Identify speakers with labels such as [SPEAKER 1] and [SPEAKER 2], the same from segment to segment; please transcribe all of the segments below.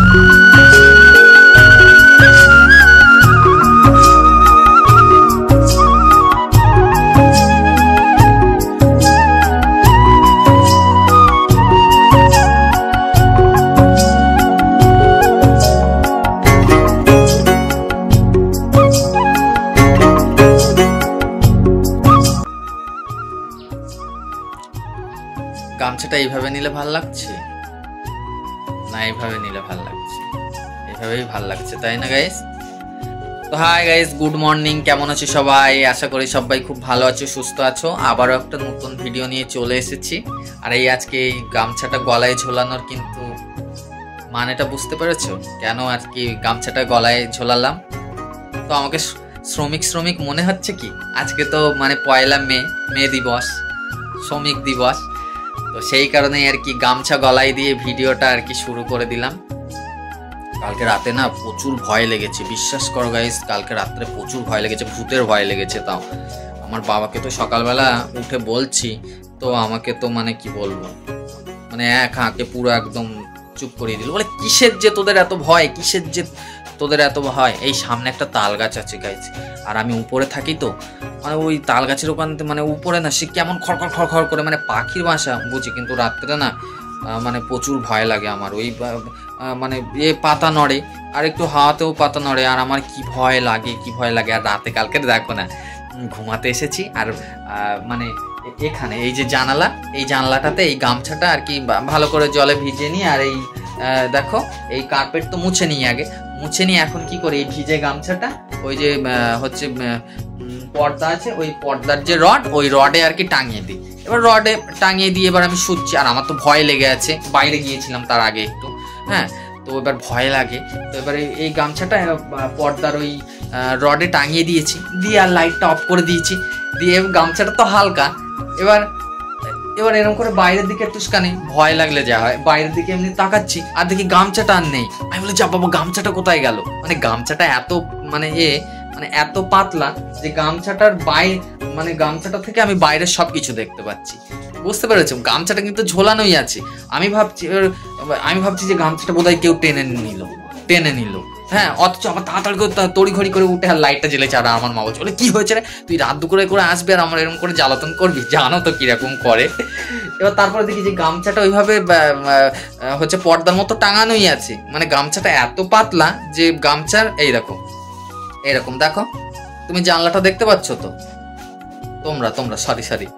[SPEAKER 1] গামছাটা এইভাবে নিলে ভাল লাগছে না এইভাবে নিলে ভাল লাগছে? এইভাবেই ভাল লাগছে, তাই না গাইস? তো হাই গাইস, গুড মর্নিং, কেমন আছো সবাই? আশা করি সবাই খুব ভালো আছো, সুস্থ আছো। আবারও একটা নতুন ভিডিও নিয়ে চলে এসেছি। আর এই আজকে এই গামছাটা গলায় ঝোলানোর কিন্তু মানেটা বুঝতে পেরেছো? কেন আর কি গামছাটা গলায় ঝোলালাম? তো আমাকে শ্রমিক শ্রমিক মনে হচ্ছে কি? আজকে তো মানে পয়লা মে দিবস, শ্রমিক দিবস। তো সেই কারণেই আর কি গামছা গলায় দিয়ে ভিডিওটা আর কি শুরু করে দিলাম। কালকে রাতে না প্রচুর ভয় লেগেছে, বিশ্বাস করো গাইস, কালকে রাত্রে প্রচুর ভয় লেগেছে, ভূতের ভয় লেগেছে। তাও আমার বাবাকে তো সকালবেলা উঠে বলছি, তো আমাকে তো মানে কি বলবো, মানে এক হাঁকে পুরো একদম চুপ করিয়ে দিল। বলে কিসের যে তোদের এত ভয়, কিসের যে তোদের এত ভয়? এই সামনে একটা তাল গাছ আছে গাইস, আর আমি উপরে থাকি, তো মানে ওই তাল গাছের ওখান মানে উপরে না সে কেমন খড়খড় খড়খড় করে, মানে পাখির বাসা বুঝি, কিন্তু রাত্রে না মানে প্রচুর ভয় লাগে আমার। ওই মানে পাতা নড়ে, আর একটু হাওয়াতেও পাতা নড়ে, আর আমার কি ভয় লাগে, কি ভয় লাগে। আর রাতে কালকে দেখো না ঘুমাতে এসেছি, আর মানে এখানে এই যে জানালা, এই জানলাটাতে এই গামছাটা আর কি ভালো করে জলে ভিজিয়ে নিই। আর এই দেখো এই কার্পেট তো মুছে নিই, আগে মুছে নিই। এখন কি করি, এই ভিজে গামছাটা ওই যে হচ্ছে পর্দা আছে, ওই পর্দার যে রড, ওই রডে আর কি টাঙিয়ে দিই। এবার রডে টাঙিয়ে দিয়ে এবার আমি শুচ্ছি। আর আমার তো ভয় লেগে আছে, বাইরে গিয়েছিলাম তার আগে একটু, হ্যাঁ, তো এবার ভয় লাগে। তো এবার এই গামছাটা পর্দার ওই রডে টাঙিয়ে দিয়েছি, দিয়ে আর লাইটটা অফ করে দিয়েছি। দিয়ে গামছাটা তো হালকা, এবার এরকম করে বাইরের দিকে একটুখানি ভয় লাগলে যা হয়, বাইরের দিকে এমনি তাকাচ্ছি, আর দেখি গামছাটা আর নেই। আমি বলি, যা বাবা, গামছাটা কোথায় গেল? মানে গামছাটা এত মানে মানে এত পাতলা যে গামছাটার মানে গামছাটা থেকে আমি বাইরের সবকিছু দেখতে পাচ্ছি, বুঝতে পেরেছো? গামছাটা কিন্তু ঝোলানোই আছে। আমি ভাবছি যে গামছাটা বোধহয় কেউ টেনে নিল, হ্যাঁ। অথচ আমার তাড়াতাড়ি করে তড়িঘড়ি করে উঠে আর লাইটটা জ্বেলেছে। আর আমার মা বলছে, কি হয়েছে রে, তুই রাত দুপুরে করে আসবি আর আমার এরকম করে জ্বালাতন করবি? জানো তো কিরকম করে। এবার তারপরে দেখি যে গামছাটা ওইভাবে হচ্ছে পর্দার মতো টাঙানোই আছে। মানে গামছাটা এত পাতলা যে গামছার এইরকম দেখো, তুমি জানলাটা দেখতে পাচ্ছ তো?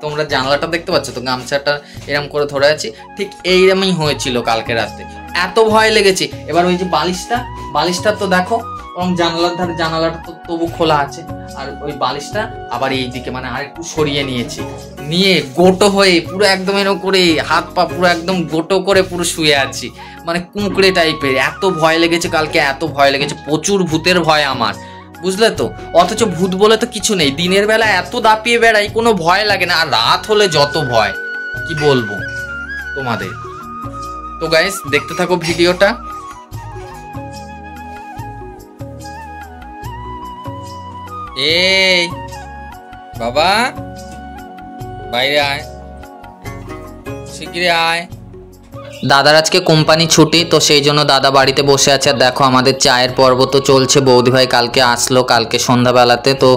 [SPEAKER 1] তোমরা জানলাটা দেখতে পাচ্ছ তো? গামছাটা এরকম করে ধরে আছি, ঠিক এইরকমই হয়েছিল কালকে রাতে, এত ভয় লেগেছে। এবার ওই যে বালিশটা তো দেখো, জানালার ধারে, জানালাটা তো তবু খোলা আছে, আর ওই বালিশটা আবার এইদিকে মানে আর একটু সরিয়ে নিয়ে গোটো হয়ে পুরো একদম এরকম করে হাত পা পুরো একদম গোটো করে পুরো শুয়ে আছি, মানে কুঁকড়ে টাইপের। এত ভয় লেগেছে কালকে, এত ভয় লেগেছে, প্রচুর ভূতের ভয় আমার, বুঝলে তো? অথচ ভূত বলে তো কিছু নেই, দিনের বেলা এত দাপিয়ে বেড়াই, কোনো ভয় লাগে না। আর রাত হলে যত ভয়, কি বলবো তোমাদের। তো গাইস, দেখতে থাকো ভিডিওটা। এই বাবা, বাইরে আয়, শিগগিরই আয়। দাদার আজকে কোম্পানি ছুটি, তো সেই জন্য দাদা বাড়িতে বসে আছে। আর দেখো আমাদের চায়ের পর্ব তো চলছে। বৌদি ভাই কালকে আসলো, কালকে সন্ধ্যাবেলাতে, তো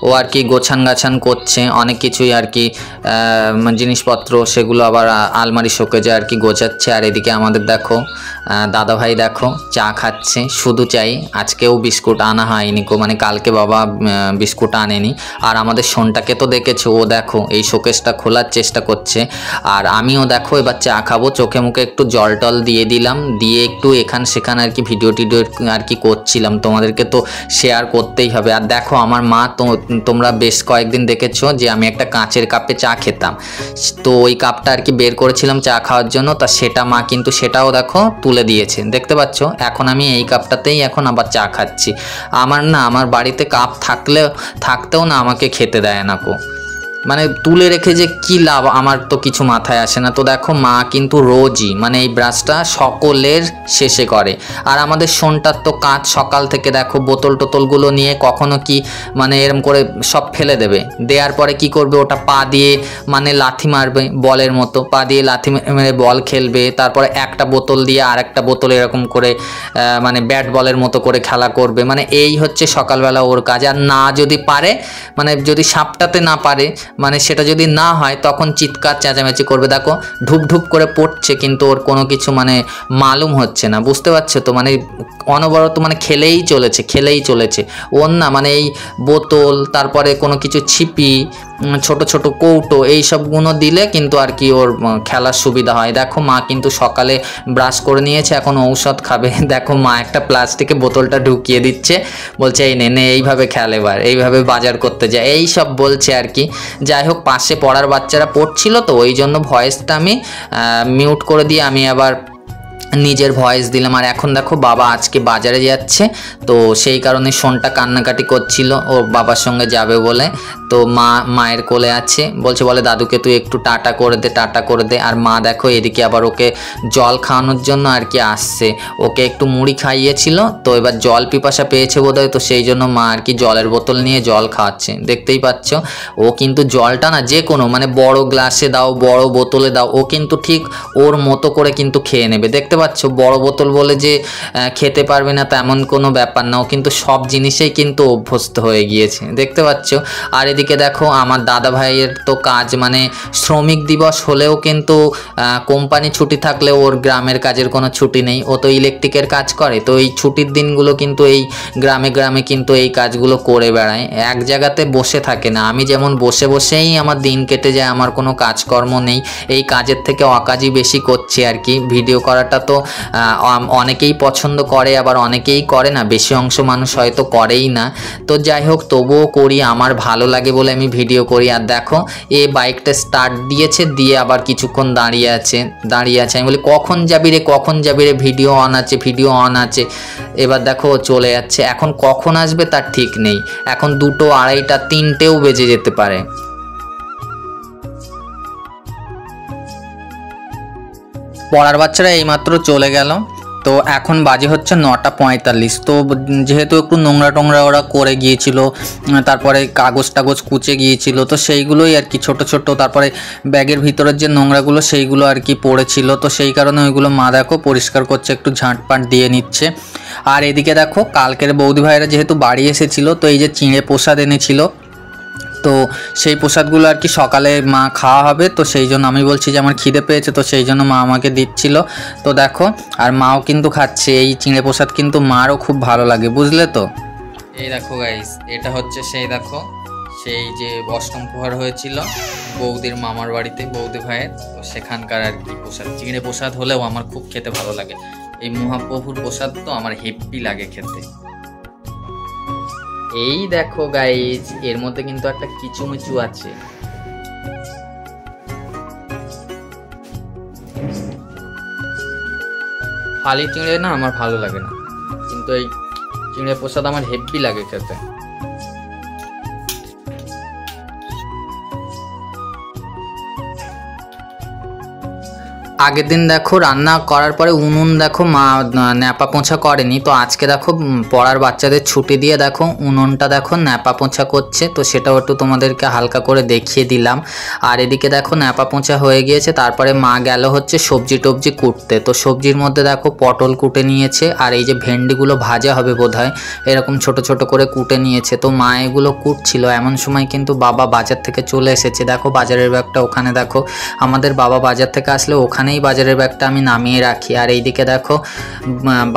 [SPEAKER 1] ও আর কি গাছান করছে অনেক কিছুই আর কি, জিনিসপত্র সেগুলো আবার আলমারি শোকেজে আর কি গোছাচ্ছে। আর এদিকে আমাদের দেখো দাদা ভাই দেখো চা খাচ্ছে, শুধু চাই। আজকেও বিস্কুট আনা হয়নি, মানে কালকে বাবা বিস্কুট আনেনি। আর আমাদের সোনটাকে তো দেখেছো, ও দেখো এই শোকেসটা খোলার চেষ্টা করছে। আর আমিও দেখো এবার চা খাবো, চোখে মুখে একটু জল টল দিয়ে দিলাম, দিয়ে একটু এখান সেখান আর কি ভিডিও আর কি করছিলাম, তোমাদেরকে তো শেয়ার করতেই হবে। আর দেখো আমার মা, তোমরা বেশ কয়েকদিন দেখেছো যে আমি একটা কাঁচের কাপে চা খেতাম, তো ওই কাপটা আর কি বের করেছিলাম চা খাওয়ার জন্য, তা সেটা মা কিন্তু সেটাও দেখো তুলে দিয়েছে, দেখতে পাচ্ছ? এখন আমি এই কাপটাতেই এখন আবার চা খাচ্ছি। আমার বাড়িতে কাপ থাকতেও না আমাকে খেতে দেয় না কো। মানে তুলে রেখে যে কি লাভ আমার তো কিছু মাথায় আসে না। তো দেখো মা কিন্তু রোজই মানে এই ব্রাশটা সকলের শেষে করে। আর আমাদের শোনটার তো কাজ, সকাল থেকে দেখো বোতল টোতলগুলো নিয়ে কখনো কি মানে এরম করে সব ফেলে দেবে, দেওয়ার পরে কি করবে ওটা পা দিয়ে মানে লাথি মারবে বলের মতো, পা দিয়ে লাথি মেরে বল খেলবে, তারপরে একটা বোতল দিয়ে আর একটা বোতল এরকম করে মানে ব্যাট বলের মতো করে খেলা করবে। মানে এই হচ্ছে সকালবেলা ওর কাজ। আর না যদি পারে মানে যদি সাপটাতে না পারে মানে সেটা যদি না হয় তখন চিৎকার চেঁচামেচি করবে। দেখো ঢুপ ঢুপ করে পড়ছে কিন্তু ওর কোনো কিছু মানে মালুম হচ্ছে না, বুঝতে পারছো তো? মানে অনবরত মানে খেলেই চলেছে ওর না মানে এই বোতল, তারপরে কোনো কিছু ছিপি, ছোট ছোট কৌটো এই সবগুলো দিলে কিন্তু আর কি ওর খেলার সুবিধা হয়। দেখো মা কিন্তু সকালে ব্রাশ করে নিয়েছে, এখন ঔষধ খাবে। দেখো মা একটা প্লাস্টিকে বোতলটা ঢুকিয়ে দিচ্ছে, বলছে এই নে এইভাবে খেল, এবার এইভাবে বাজার করতে যায়, এই সব বলছে আর কি। যাই হোক পাশে পড়ার বাচ্চারা পড়ছিল তো ওই জন্য ভয়েসটা আমি মিউট করে দিয়ে আমি আবার নিজের ভয়েস দিলাম। আর এখন দেখো বাবা আজকে বাজারে যাচ্ছে, তো সেই কারণে শোনটা কান্নাকাটি করছিল ওর বাবার সঙ্গে যাবে বলে। তো মায়ের কোলে আছে, বলে দাদুকে তুই একটু টাটা করে দে। আর মা দেখো এদিকে আবার ওকে জল খাওয়ানোর জন্য আর কি আসছে, ওকে একটু মুড়ি খাইয়েছিল তো এবার জল পিপাসা পেয়েছে বোধহয়, তো সেই জন্য মা আর কি জলের বোতল নিয়ে জল খাওয়াচ্ছে। দেখতেই পাচ্ছ ও কিন্তু জলটা না যে কোনো মানে বড় গ্লাসে দাও বড় বোতলে দাও ও কিন্তু ঠিক ওর মতো করে কিন্তু খেয়ে নেবে। দেখতে পাচ্ছ বড় বোতল বলে যে খেতে পারবে না তেমন কোনো ব্যাপার না, ও কিন্তু সব জিনিসেই কিন্তু অভ্যস্ত হয়ে গিয়েছে, দেখতে পাচ্ছ। আর এদিকে দেখো আমার দাদা ভাইয়ের তো কাজ মানে শ্রমিক দিবস হলেও কিন্তু কোম্পানি ছুটি থাকলেও ওর গ্রামের কাজের কোনো ছুটি নেই, ও তো ইলেকট্রিকের কাজ করে। তো এই ছুটির দিনগুলো কিন্তু এই গ্রামে কিন্তু এই কাজগুলো করে বেড়ায়, এক জায়গাতে বসে থাকে না। আমি যেমন বসেই আমার দিন কেটে যায়, আমার কোনো কাজকর্ম নেই, এই কাজের থেকে অকাজই বেশি করছি আর কি। ভিডিও করাটা তো অনেকেই পছন্দ করে আবার অনেকেই করে না, বেশি অংশ মানুষ হয়তো করেই না। তো যাই হোক তবুও করি, আমার ভালো লাগে বলে আমি ভিডিও করি। আর দেখো এই বাইকটা স্টার্ট দিয়েছে, দিয়ে আবার কিছুক্ষণ দাঁড়িয়ে আছে। আমি বলি কখন যাবি রে, ভিডিও অন আছে। এবার দেখো চলে যাচ্ছে, এখন কখন আসবে তার ঠিক নেই, এখন 2টো 2:30 3টেও বেজে যেতে পারে। পড়ার বাচ্চারা এইমাত্র চলে গেল, তো এখন বাজে হচ্ছে 9:45। তো যেহেতু একটু নোংরা ওরা করে গিয়েছিল, তারপরে কাগজ কুচে গিয়েছিল, তো সেইগুলোই আর কি ছোট তারপরে ব্যাগের ভিতরের যে নোংরাগুলো সেইগুলো আর কি পড়েছিল, তো সেই কারণে ওইগুলো মা দেখো পরিষ্কার করছে, একটু ঝাঁটপাট দিয়ে নিচ্ছে। আর এদিকে দেখো কালকের বৌদি ভাইরা যেহেতু বাড়ি এসেছিল, তো এই যে চিঁড়ে প্রসাদ এনেছিল, তো সেই প্রসাদগুলো আর কি সকালে মা খাওয়া হবে। তো সেই জন্য আমি বলছি যে আমার খিদে পেয়েছে, তো সেই জন্য মা আমাকে দিচ্ছিল। তো দেখো আর মাও কিন্তু খাচ্ছে এই চিঁড়ে প্রসাদ, কিন্তু মারও খুব ভালো লাগে, বুঝলে তো। এই দেখো গাইস, এটা হচ্ছে সেই যে অষ্টম প্রহর হয়েছিল বৌদির মামার বাড়িতে, বৌদি ভাইয়ের, তো সেখানকার আর কি প্রসাদ। চিঁড়ে প্রসাদ হলেও আমার খুব খেতে ভালো লাগে, এই মহাপ্রভুর প্রসাদ তো আমার হেব্বি লাগে খেতে। এই দেখো গাইজ, এর মধ্যে কিন্তু একটা কিচুমিচু আছে। খালি চিঁড়ে না আমার ভালো লাগে না, কিন্তু এই চিঁড়ে প্রসাদ আমার হেব্বি লাগে খেতে। আগের দিন দেখো রান্না করার পরে উনুন দেখো মা ন্যাপা পোঁছা করেনি, তো আজকে দেখো পড়ার বাচ্চাদের ছুটি দিয়ে দেখো উনুনটা দেখো ন্যাপা পোঁছা করছে, তো সেটাও একটু তোমাদেরকে হালকা করে দেখিয়ে দিলাম। আর এদিকে দেখো ন্যাপা পোঁছা হয়ে গিয়েছে, তারপরে মা গেল হচ্ছে সবজি টবজি কুটতে। তো সবজির মধ্যে দেখো পটল কুটে নিয়েছে, আর এই যে ভেন্ডিগুলো ভাজা হবে বোধহয়, এরকম ছোট করে কুটে নিয়েছে। তো মা এগুলো কুটছিল, এমন সময় কিন্তু বাবা বাজার থেকে চলে এসেছে। দেখো বাজারের ব্যাগটা ওখানে, দেখো আমাদের বাবা বাজার থেকে আসলে ওখানে বাজারের ব্যাগটা আমি নামিয়ে রাখি। আর এইদিকে দেখো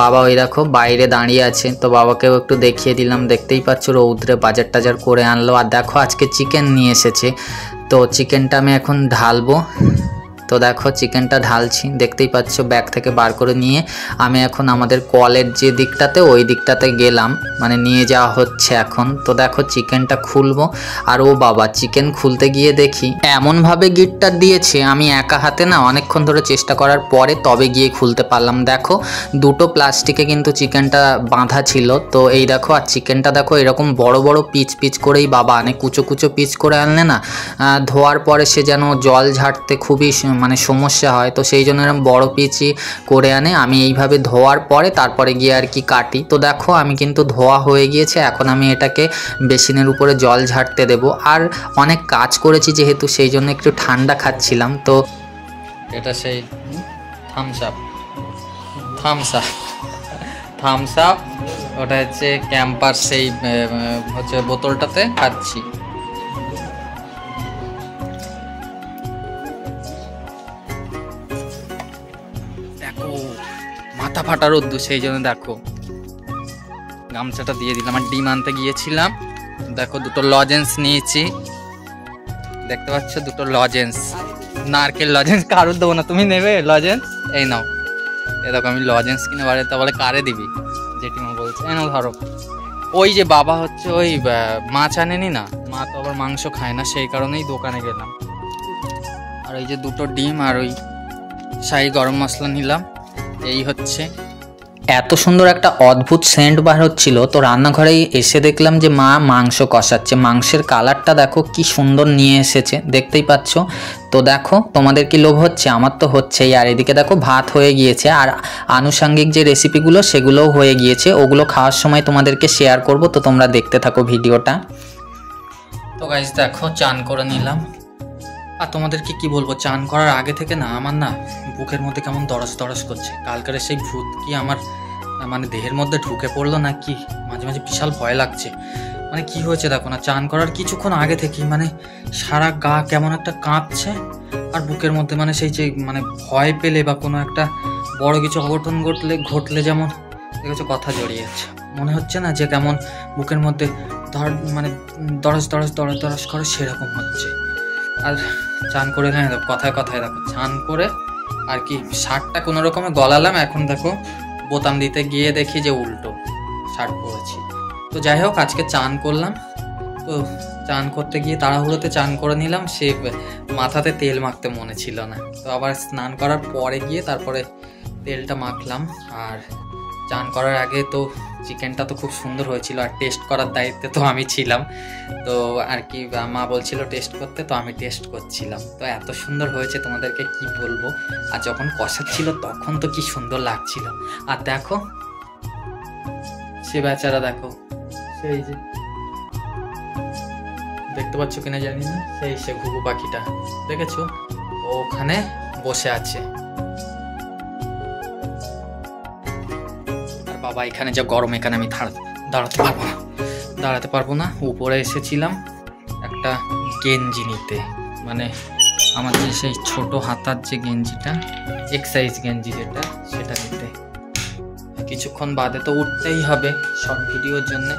[SPEAKER 1] বাবা ওই দেখো বাইরে দাঁড়িয়ে আছে, তো বাবাকেও একটু দেখিয়ে দিলাম। দেখতেই পাচ্ছ রৌদ্রে বাজার টাজার করে আনলো। আর দেখো আজকে চিকেন নিয়ে এসেছে, তো চিকেনটা আমি এখন ঢালবো।
[SPEAKER 2] তো দেখো চিকেনটা ঢালছি, দেখতেই পাচ্ছ ব্যাগ থেকে বার করে নিয়ে আমি এখন আমাদের কলের যে দিকটাতে ওই দিকটাতে গেলাম, মানে নিয়ে যাওয়া হচ্ছে এখন। তো দেখো চিকেনটা খুলবো, আর ও বাবা চিকেন খুলতে গিয়ে দেখি এমনভাবে গিটটা দিয়েছে, আমি একা হাতে না অনেকক্ষণ ধরে চেষ্টা করার পরে তবে গিয়ে খুলতে পারলাম। দেখো দুটো প্লাস্টিকে কিন্তু চিকেনটা বাঁধা ছিল। তো এই দেখো, আর চিকেনটা দেখো এরকম বড় বড় পিচ পিচ করেই বাবা আনে, কুচো কুচো পিচ করে আনলে না ধোয়ার পরে সে যেন জল ঝাড়তে খুবই মানে সমস্যা হয়, তো সেই জন্য এরকম বড় পিচই করে আনে। আমি এইভাবে ধোয়ার পরে তারপরে গিয়ে আর কি কাটি। তো দেখো আমি কিন্তু ধোয়া হয়ে গিয়েছে, এখন আমি এটাকে বেসিনের উপরে জল ঝাড়তে দেব। আর অনেক কাজ করেছি যেহেতু, সেই জন্য একটু ঠান্ডা খাচ্ছিলাম। তো
[SPEAKER 1] এটা সেই থামস আপ, ওটা হচ্ছে ক্যাম্পার সেই হচ্ছে বোতলটাতে খাচ্ছি। দেখো মাথা ফাটার রোদ্দু, সেই জন্য দেখো গামছাটা দিয়ে দিলাম। আর ডিম আনতে গিয়েছিলাম, দেখো দুটো লজেন্স নিয়েছি, দেখতে পাচ্ছ দুটো লজেন্স, নারকেল লজেন্স। কারোর দেবো না, তুমি নেবে লজেন্স? এই নাও, এ দেখো আমি লজেন্স কিনে বাড়ি, তা বলে কারে দিবি, জেঠিমা বলছে এই নাও ধরো। ওই যে বাবা হচ্ছে ওই মাছ আনেনি না, মা তো আবার মাংস খায় না, সেই কারণেই দোকানে গেলাম। আর ওই যে দুটো ডিম আর ওই শাহি গরম মশলা নিলাম, এই হচ্ছে।
[SPEAKER 2] এত সুন্দর একটা অদ্ভুত সেন্ট বার হচ্ছিল, তো রান্নাঘরে এসে দেখলাম যে মা মাংস কষাচ্ছে। মাংসের কালারটা দেখো কি সুন্দর নিয়ে এসেছে, দেখতেই পাচ্ছ। তো দেখো তোমাদের কি লোভ হচ্ছে? আমার তো হচ্ছেই। আর এদিকে দেখো ভাত হয়ে গিয়েছে, আর আনুষঙ্গিক যে রেসিপিগুলো সেগুলোও হয়ে গিয়েছে, ওগুলো খাওয়ার সময় তোমাদেরকে শেয়ার করব, তো তোমরা দেখতে থাকো ভিডিওটা।
[SPEAKER 1] তো গাইস দেখো চান করে নিলাম। আর তোমাদেরকে কি বলবো, চান করার আগে থেকে না আমার না বুকের মধ্যে কেমন দরজ দরজ করছে। কালকের সেই ভূত কি আমার মানে দেহের মধ্যে ঢুকে পড়লো না কি, মাঝে মাঝে বিশাল ভয় লাগছে। মানে কি হয়েছে দেখো না, চান করার কিছুক্ষণ আগে থেকেই মানে সারা গা কেমন একটা কাঁপছে। আর বুকের মধ্যে মানে সেই যে মানে ভয় পেলে বা কোনো একটা বড় কিছু অঘটন ঘটলে যেমন দেখেছো কথা জড়িয়ে যাচ্ছে, মনে হচ্ছে না যে কেমন বুকের মধ্যে মানে দরজ দরজ দরজ দরজ করে, সেরকম হচ্ছে। আর চান করে কথায় কথায় দেখো চান করে আর কি শার্টটা কোনো রকমে গলালাম, এখন দেখো বোতাম দিতে গিয়ে দেখি যে উল্টো শার্ট পরেছি। তো যাই হোক আজকে চান করলাম, তো চান করতে গিয়ে তাড়াহুড়োতে চান করে নিলাম, সে মাথাতে তেল মাখতে মনে ছিল না, তো আবার স্নান করার পরে গিয়ে তারপরে তেলটা মাখলাম। আর চান করার আগে তো চিকেনটা তো খুব সুন্দর হয়েছিল, আর টেস্ট করার দায়িত্বে তো আমি ছিলাম। তো আর কি মা বলছিল টেস্ট করতে, তো আমি টেস্ট করছিলাম। তো এত সুন্দর হয়েছে তোমাদেরকে কি বলবো। আর যখন কষাচ্ছিল তখন তো কি সুন্দর লাগছিল। আর দেখো সে বেচারা, দেখো সেই যে দেখতে পাচ্ছ কিনা জানি না, সেই সে ঘুঘু পাখিটা দেখেছো, ওখানে বসে আছে। আর বাবা এখানে যা গরম, এখানে আমি দাঁড়াতে পারবো না। উপরে এসেছিলাম একটা গেঞ্জি নিতে, মানে আমার যে সেই ছোট হাতার যে গেঞ্জিটা, এক্সাইজ গেঞ্জি যেটা, সেটা নিতে। কিছুক্ষণ বাদে তো উঠতেই হবে শর্ট ভিডিওর জন্য।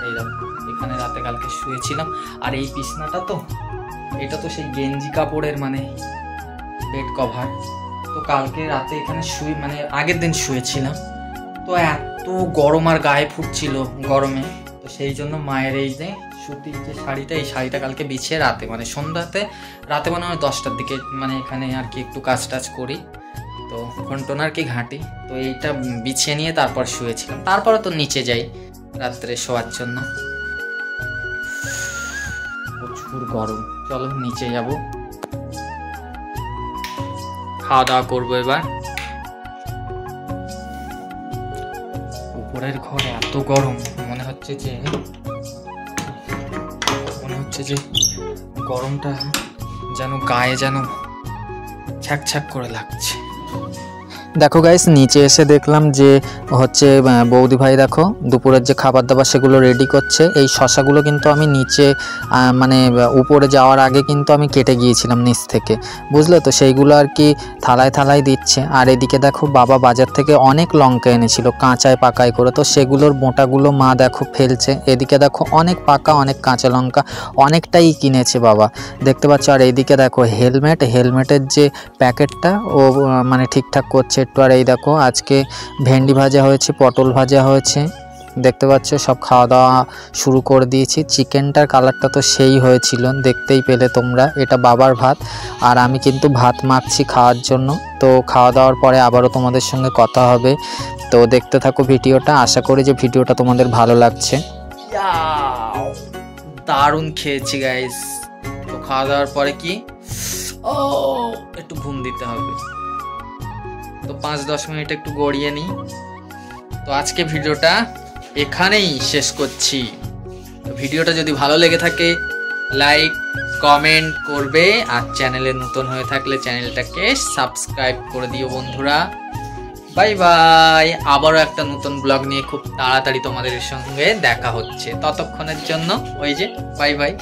[SPEAKER 1] এই দেখো এখানে রাতে কালকে শুয়েছিলাম, আর এই বিছনাটা তো এটা তো সেই গেঞ্জি কাপড়ের মানে বেড কভার। তো কালকে রাতে এখানে মানে আগের দিন শুয়েছিলাম, তো এত গরম আর গায়ে ফুটছিল গরমে, তো সেই জন্য মায়ের এই যে সুতির যে শাড়িটা, এই শাড়িটা কালকে বিছিয়ে রাতে মানে রাতে মানে 10টার দিকে মানে এখানে আর কি একটু কাজ টাজ করি, তো ঘন্টন আর কি ঘাঁটি, তো এইটা বিছিয়ে নিয়ে তারপর শুয়েছিলাম। তারপরে তো নিচে যাই রাত্রে শোয়ার জন্য, প্রচুর গরম। চলো নিচে যাব, খাওয়া দাওয়া করবো এবার। উপরের ঘর এত গরম, মনে হচ্ছে যে গরমটা যেন গায়ে যেন ছ্যাক ছ্যাক করে লাগছে।
[SPEAKER 2] দেখো গাইস, নিচে এসে দেখলাম যে হচ্ছে বৌদি ভাই দেখো দুপুরের যে খাবার দাবার সেগুলো রেডি করছে। এই শশাগুলো কিন্তু আমি নিচে মানে উপরে যাওয়ার আগে কিন্তু আমি কেটে গিয়েছিলাম নিচ থেকে, বুঝলে তো, সেইগুলো আর কি থালায় থালায় দিচ্ছে। আর এদিকে দেখো বাবা বাজার থেকে অনেক লঙ্কা এনেছিল কাঁচায় পাকায় করে, তো সেগুলোর বোঁটাগুলো মা দেখো ফেলছে। এদিকে দেখো অনেক পাকা অনেক কাঁচা লঙ্কা অনেকটাই কিনেছে বাবা, দেখতে পাচ্ছ। আর এইদিকে দেখো হেলমেটের যে প্যাকেটটা ও মানে ঠিকঠাক করছে একটু। আর এই দেখো আজকে ভেন্ডি ভাজা হয়েছে, পটল ভাজা হয়েছে, দেখতে পাচ্ছ সব খাওয়া দাওয়া শুরু করে দিয়েছি। চিকেনটার কালারটা তো সেই হয়েছিল, দেখতেই পেলে তোমরা। এটা বাবার ভাত আর আমি কিন্তু ভাত মাখছি খাওয়ার জন্য। তো খাওয়া দাওয়ার পরে আবারও তোমাদের সঙ্গে কথা হবে, তো দেখতে থাকো ভিডিওটা। আশা করি যে ভিডিওটা তোমাদের ভালো লাগছে।
[SPEAKER 1] দারুণ খেয়েছি গাইস। তো খাওয়া দাওয়ার পরে কি একটু ঘুম দিতে হবে, তো 5-10 মিনিট একটু গড়িয়ে নিই। তো আজকে ভিডিওটা এখানেই শেষ করছি। তো ভিডিওটা যদি ভালো লেগে থাকে লাইক কমেন্ট করবে, আর চ্যানেলে নতুন হয়ে থাকলে চ্যানেলটাকে সাবস্ক্রাইব করে দিও বন্ধুরা। Bye bye. আবারও একটা নতুন ব্লগ নিয়ে খুব তাড়াতাড়ি তোমাদের সঙ্গে দেখা হচ্ছে। ততক্ষণের জন্য ওই যে বাই বাই।